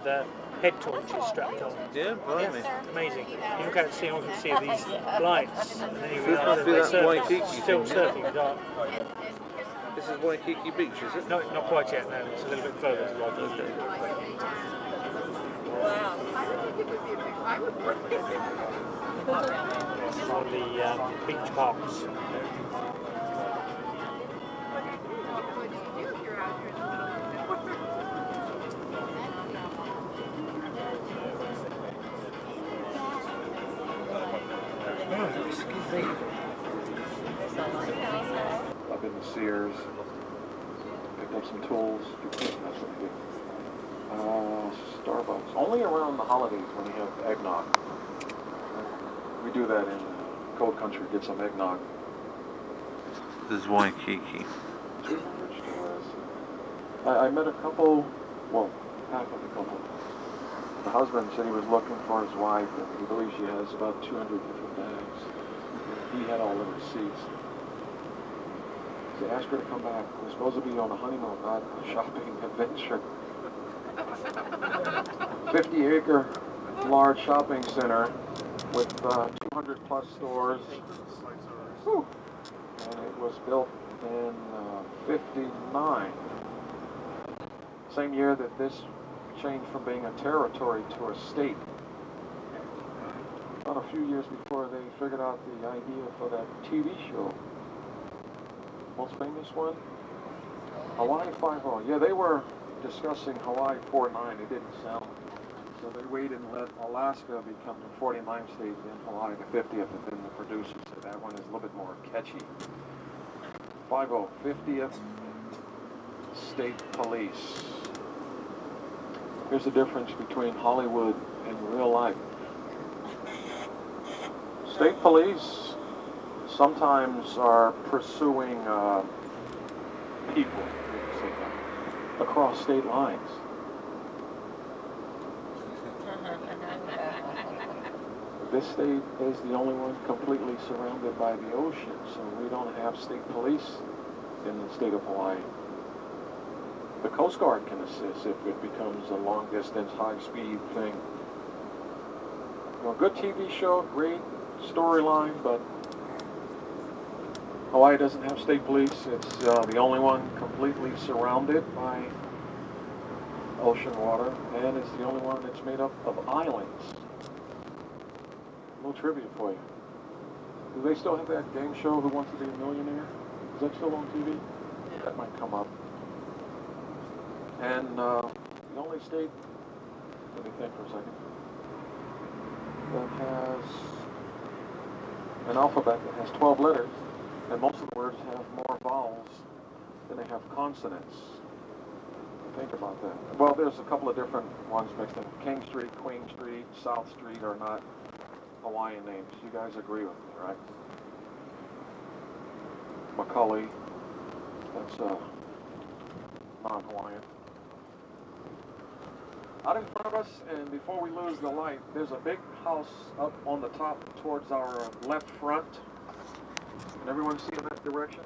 head torches strapped on. Yeah, blimey. Yeah, amazing. You look out to sea and you can see these lights, and then you realise must be they're that Waikiki still thing, surfing in the dark. This is Waikiki Beach, is it? No, not quite yet, no. It's a little bit further to Waikiki. Okay. Wow. For the beach parks. I've been to Sears, picked up some tools. That's what we do. Starbucks. Only around the holidays when we have eggnog. We do that in cold country, get some eggnog. This is Waikiki. I met a couple, well, half of the couple. The husband said he was looking for his wife, and he believes she has about 200 different bags. He had all the receipts. They asked her to come back. We're supposed to be on a honeymoon, not a shopping adventure. 50-acre large shopping center with 200 plus stores. Whew. And it was built in 59. Same year that this changed from being a territory to a state. About a few years before they figured out the idea for that TV show. Most famous one? Hawaii 5-0. Yeah, they were discussing Hawaii 4-9. It didn't sound. So they waited and let Alaska become the 49th state and Hawaii the 50th, and then the producers said that one is a little bit more catchy. 5-0, 50th State Police. Here's the difference between Hollywood and real life. State police sometimes are pursuing people across state lines. This state is the only one completely surrounded by the ocean, so we don't have state police in the state of Hawaii. The Coast Guard can assist if it becomes a long-distance, high-speed thing. Well, good TV show, great storyline, but Hawaii doesn't have state police. It's the only one completely surrounded by ocean water, and it's the only one that's made up of islands. A little trivia for you. Do they still have that game show, Who Wants to Be a Millionaire? Is that still on TV? That might come up. And the only state, let me think for a second, that has an alphabet that has 12 letters, and most of the words have more vowels than they have consonants. Think about that. Well, there's a couple of different ones mixed in. King Street, Queen Street, South Street are not Hawaiian names. You guys agree with me, right? Macaulay, that's non-Hawaiian. Out in front of us, and before we lose the light, there's a big house up on the top towards our left front. Can everyone see in that direction?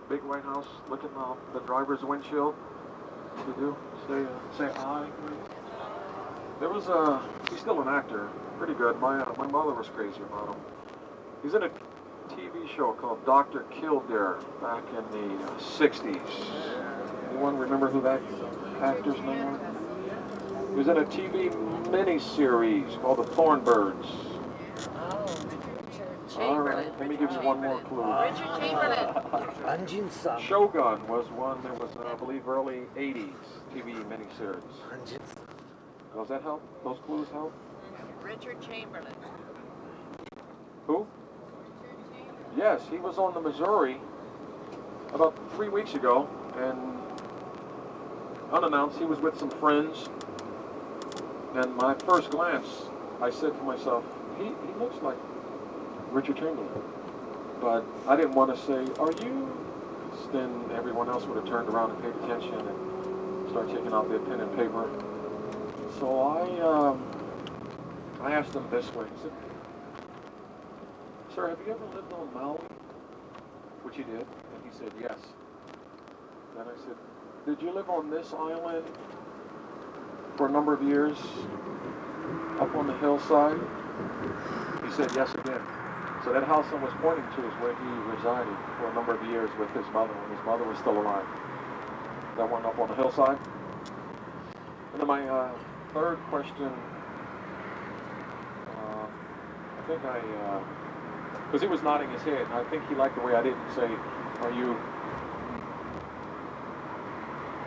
Big white house looking out the driver's windshield. What do you do? Say aye. There was he's still an actor, pretty good. My mother was crazy about him. He's in a TV show called Dr. Kildare back in the 60s. Anyone remember who that actor's name was? He was in a TV miniseries called The Thornbirds. All right, let me give you one more clue. Richard Chamberlain. Shogun was one that was, I believe, early 80s TV miniseries. Does that help? Those clues help? Richard Chamberlain. Who? Yes, he was on the Missouri about 3 weeks ago, and unannounced, he was with some friends. And my first glance, I said to myself, he looks like Richard Chamberlain. But I didn't want to say, are you? Then everyone else would have turned around and paid attention and started taking out their pen and paper. So I asked him this way. I said, sir, have you ever lived on Maui? Which he did. And he said, yes. Then I said, did you live on this island? for a number of years up on the hillside? He said yes again. So that house I was pointing to is where he resided for a number of years with his mother when his mother was still alive. That one up on the hillside. And then my third question, I think because he was nodding his head, and I think he liked the way I didn't say, are you?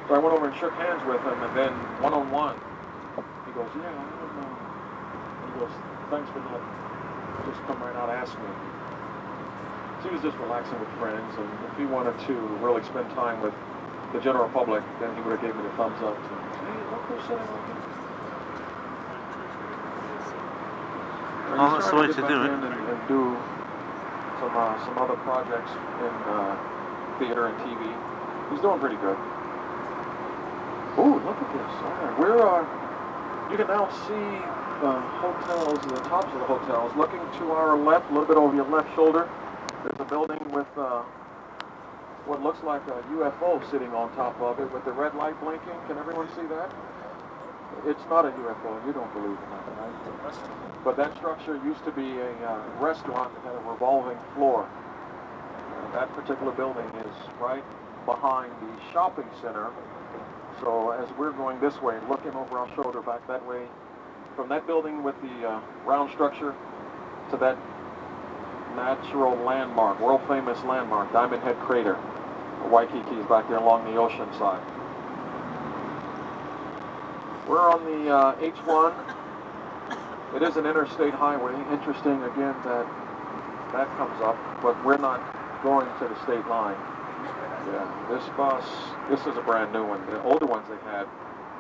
So I went over and shook hands with him, and then one-on-one, he goes, yeah, I don't know. He goes, thanks for not just come right out and ask me. So he was just relaxing with friends, and if he wanted to really spend time with the general public, then he would have gave me the thumbs up. So, hey, look who's sitting over here. Oh, that's the way to do it. And do some other projects in theater and TV. He's doing pretty good. Ooh, look at this. All right. You can now see the hotels, the tops of the hotels. Looking to our left, a little bit over your left shoulder, there's a building with what looks like a UFO sitting on top of it with the red light blinking. Can everyone see that? It's not a UFO. You don't believe in that, right? But that structure used to be a restaurant that had a revolving floor. That particular building is right behind the shopping center. So as we're going this way, looking over our shoulder back that way, from that building with the round structure to that natural landmark, world famous landmark, Diamond Head Crater. Waikiki is back there along the ocean side. We're on the H1. It is an interstate highway. Interesting again that comes up, but we're not going to the state line. Yeah, this bus, this is a brand new one. The older ones they had,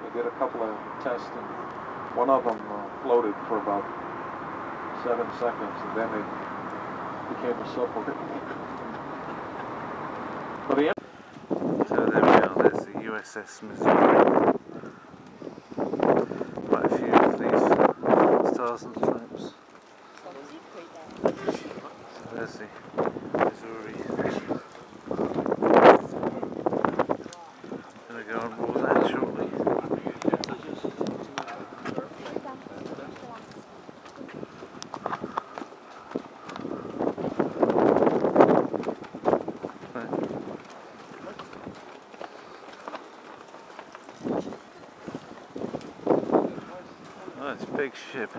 they did a couple of tests, and one of them floated for about 7 seconds, and then they became a submarine. For the end. So there we are, there's the USS Missouri. Quite a few of these stars and stripes. So there's the Missouri. Going to go on board that shortly. Oh, it's a big ship.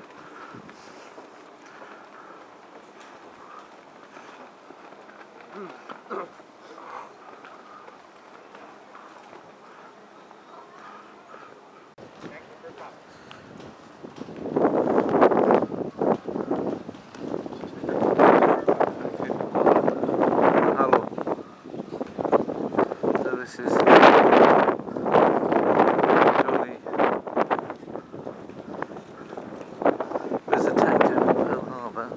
So this is there's attack to Pearl Harbour,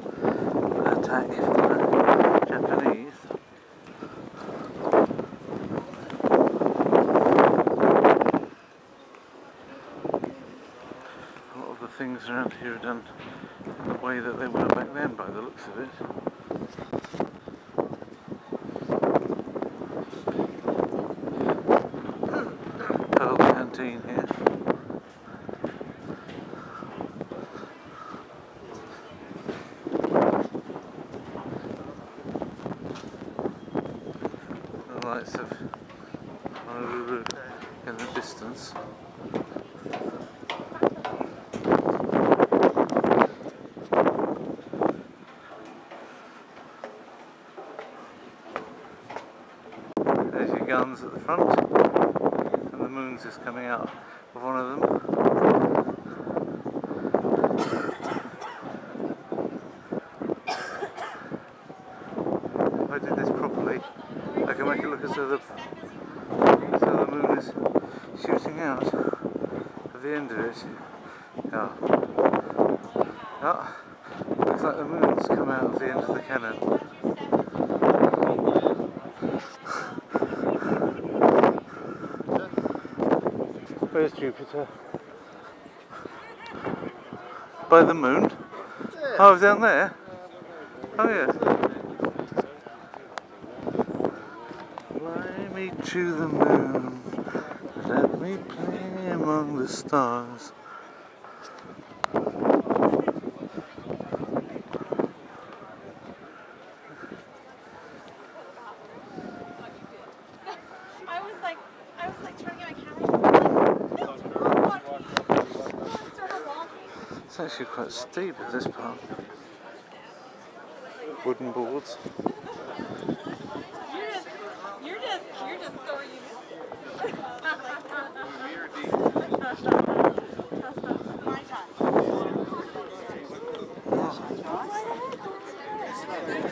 attack from the Japanese. A lot of the things around here are done in the way that they were back then by the looks of it. Pearl Canteen here. The lights of Honolulu in the distance. There's your guns at the front, and the moon's just coming out of one of them. If I did this properly, I can make it look as though the moon is shooting out at the end of it. Yeah. Oh, looks like the moon's come out of the end of the cannon. Where's Jupiter? By the moon? Oh, down there? Oh, yes. Fly me to the moon, let me me play among the stars. I was like trying to get my camera. It's actually quite steep at this part. Wooden boards. You're just so used.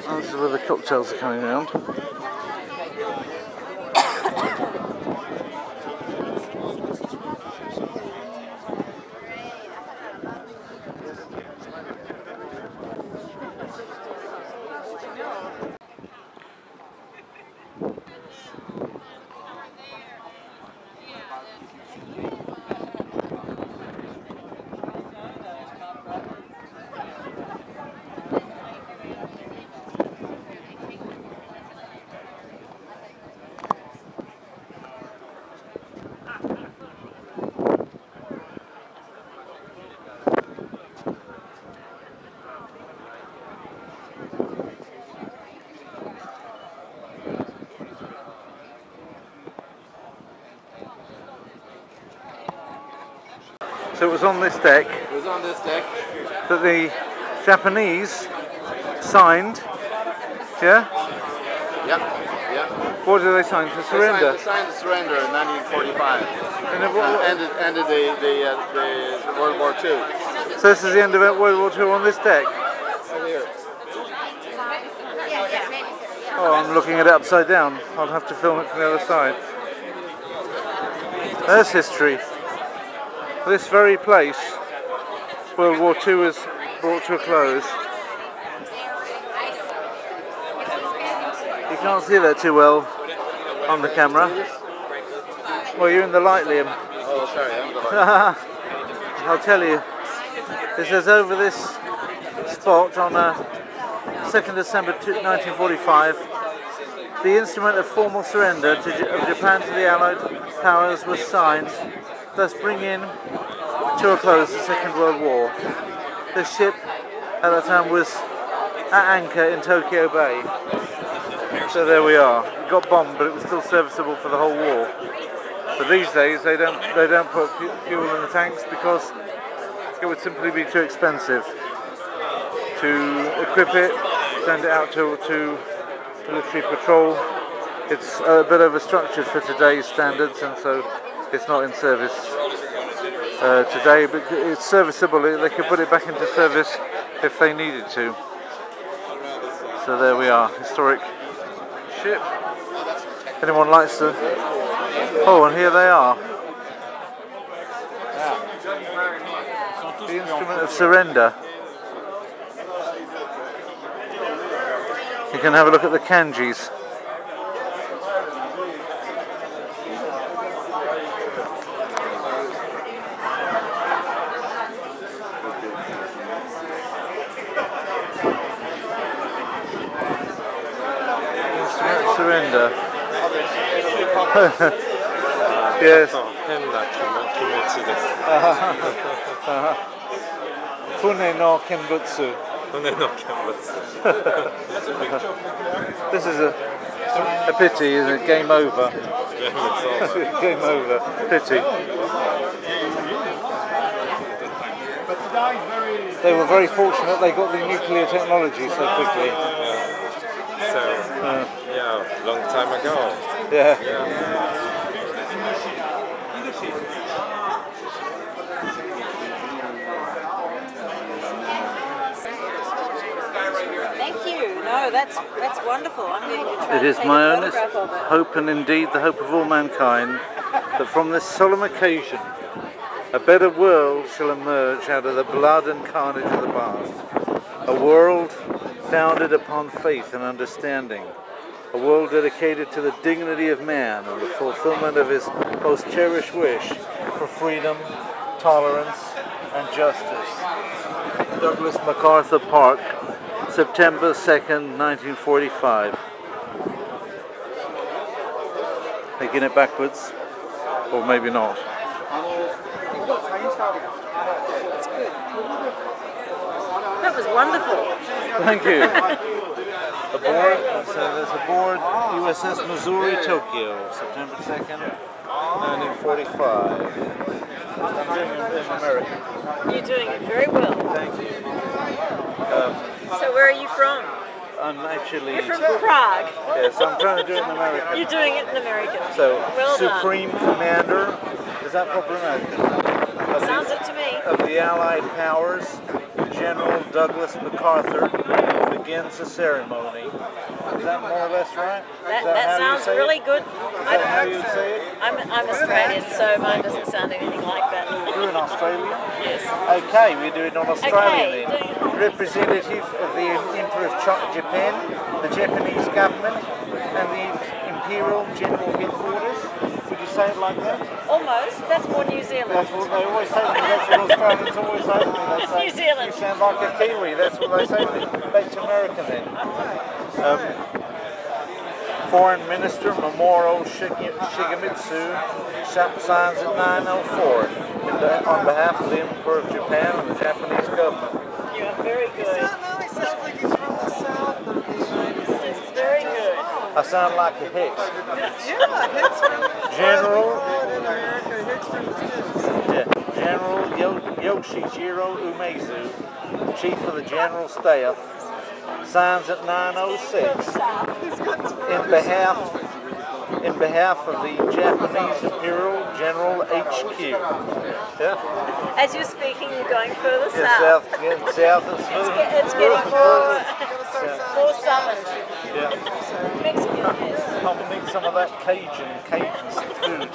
Oh, this is where the cocktails are coming round. So it was on this deck. It was on this deck That the Japanese signed. Yeah. Yeah. What did they sign to surrender? They signed the surrender in 1945. And then what- Ended the World War II. So this is the end of World War II on this deck. Over here. Oh, I'm looking at it upside down. I'll have to film it from the other side. There's history. This very place, World War II was brought to a close. You can't see that too well on the camera. Well, you're in the light, Liam. Oh, sorry, I'm the light. I'll tell you. It says over this spot on 2nd December 1945, the instrument of formal surrender of Japan to the Allied powers was signed, thus bringing to a close the Second World War. The ship at that time was at anchor in Tokyo Bay. So there we are. It got bombed, but it was still serviceable for the whole war. But these days they don't put fuel in the tanks because it would simply be too expensive to equip it, send it out to military patrol. It's a bit overstructured for today's standards, and so it's not in service today, but it's serviceable. They could put it back into service if they needed to. So there we are, historic ship. Anyone likes to... Oh, and here they are. The instrument of surrender. You can have a look at the kanjis. Surrender. Yes. Fune no Kenbutsu. This is a pity, isn't it? Game over. Game over. Pity. They were very fortunate they got the nuclear technology so quickly. Yeah, long time ago. Yeah. Thank you. No, that's wonderful. I'm going to try It to is take my a earnest photograph of it. hope, and indeed the hope of all mankind, that from this solemn occasion a better world shall emerge out of the blood and carnage of the past. A world founded upon faith and understanding. A world dedicated to the dignity of man and the fulfillment of his most cherished wish for freedom, tolerance, and justice. Douglas MacArthur Park, September 2nd, 1945. Taking it backwards. or maybe not. That was wonderful. Thank you. Aboard, so there's aboard USS Missouri, Tokyo, September 2nd, 1945. I'm doing it in American. You're doing it very well. Thank you. So where are you from? I'm actually... You're from Prague. Yes, I'm trying to do it in American. You're doing it in American. So, well Supreme Commander, is that proper American? Sounds it to me. Of the Allied Powers, General Douglas MacArthur begins the ceremony. Is that more or less right? That sounds really good. Is that how you say it? I'm Australian, so mine doesn't sound anything like that. You're an Australian? Yes. Okay, we do it on Australian Okay. then. Representative of the Emperor of Japan, the Japanese government, and the Imperial General Headquarters. Would you say it like that? Almost. That's more New Zealand. That's what they always say to me. That's what Australians always say to me. They It's say, New Zealand. you sound like a Kiwi. That's what they say to me. Back to American then. Foreign Minister Mamoru Shigemitsu signs at 9:04 on behalf of the Emperor of Japan and the Japanese government. You are very good. He sounds like he's from the south of the United States. It's very good. I sound like a Hicks. Yeah, Hicks from General. in America, Hicks from the States. Yeah, General Yoshijiro Umezu, Chief of the General Staff, signs at 9:06 in behalf of the Japanese Imperial General HQ. Yeah. As you're speaking, you're going further Yeah, south. south is It's getting more southern. Yeah. Mexican, yes. I'll need some of that Cajun food.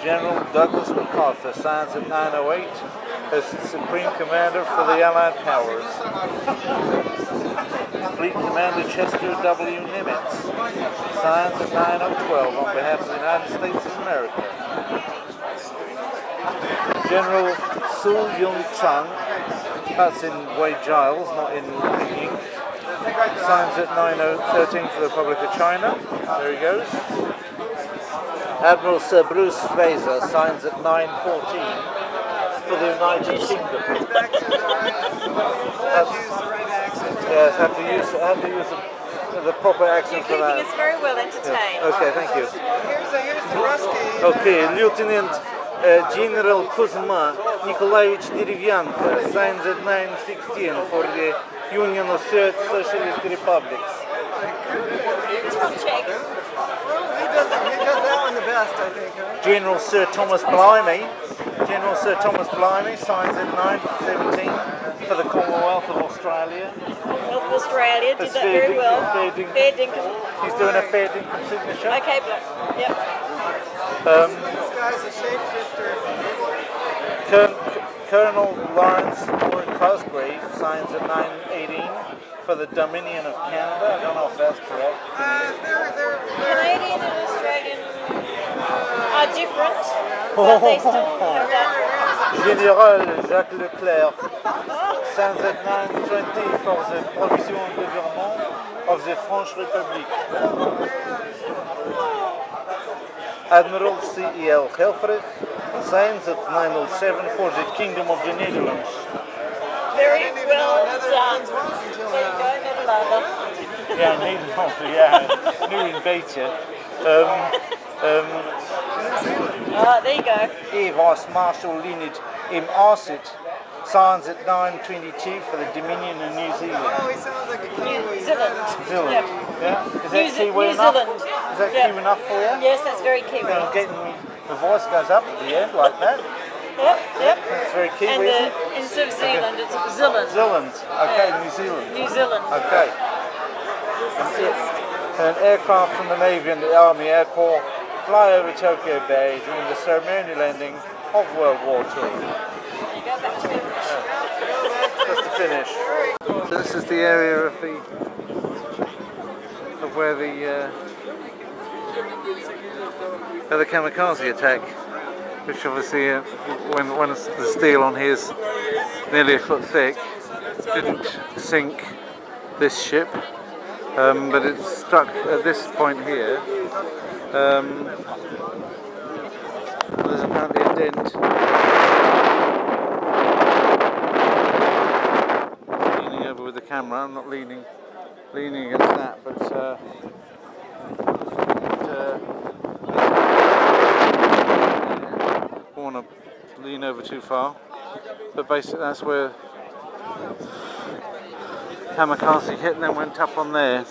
General Douglas MacArthur signs at 9:08 as Supreme Commander for the Allied Powers. Fleet Commander Chester W. Nimitz signs at 9:12 on behalf of the United States of America. General Su Yung Chung, that's in Wade Giles, not in ink, signs at 9:13 for the Republic of China. There he goes. Admiral Sir Bruce Fraser signs at 9:14 for the United Kingdom. Yes, have to use the proper accent for You're that. keeping us very well entertained. Okay, thank you. Here's the Rusky. Okay, Lieutenant General Kuzma Nikolaevich Derevyanko signs at 9:16 for the Union of Third Socialist Republics. Check. He does that one the best, I think. Huh? General Sir Thomas Blimey signs at 9:17 for the Commonwealth of Australia. Commonwealth of Australia did That's that very well. fair dinkum. Fair dinkum. He's doing a fair dinkum signature. Okay, yep. This guy's a shapeshifter. Colonel Lawrence Lord Cosgrave signs at 9:18 for the Dominion of Canada. I don't know if that's correct. They're Canadian and Australian are different, but they still have that. General Jacques Leclerc signs at 9:20 for the Provision de Vermont of the French Republic. Admiral C.E.L. Helfrich signs at 9:07 for the Kingdom of the Netherlands. Very well done. There you go, Nederlander. Ja, Nederland, ja, nu een beetje. There you go. Air Vice Marshal Leonard M. Arcett signs at 9:22 for the Dominion of New Zealand. Oh, he sounds like a Kiwi. New Zealand. Zealand. Yep. Yeah? Is that New Kiwi enough? Zealand. Is that Yep. Kiwi enough for you? Yes, that's very Kiwi. I'm getting the voice goes up at the end like that. Yep. That's very Kiwi, And isn't it? instead of Zealand, it's Zealand. Zealand. Okay, Yeah. New Zealand. New Zealand. Okay. Yes. An aircraft from the Navy and the Army Air Corps fly over Tokyo Bay during the ceremonial ending of World War II. There you go, back to me. Just to finish. So this is the area of where the kamikaze attack, which obviously when the steel on here is nearly a foot thick, didn't sink this ship, but it struck at this point here There's apparently a dent. Leaning over with the camera. I'm not leaning against that, but don't want to lean over too far. But basically, that's where kamikaze hit and then went up on there.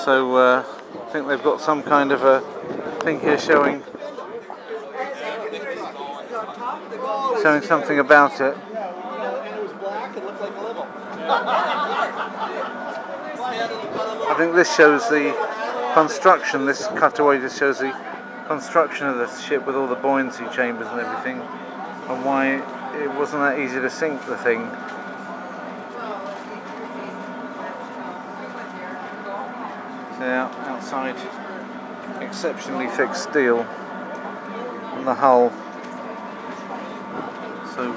So I think they've got some kind of a thing here showing something about it. I think this shows the construction, this cutaway just shows the construction of the ship with all the buoyancy chambers and everything, and why it wasn't that easy to sink the thing. Outside, exceptionally thick steel on the hull, so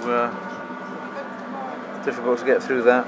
difficult to get through that.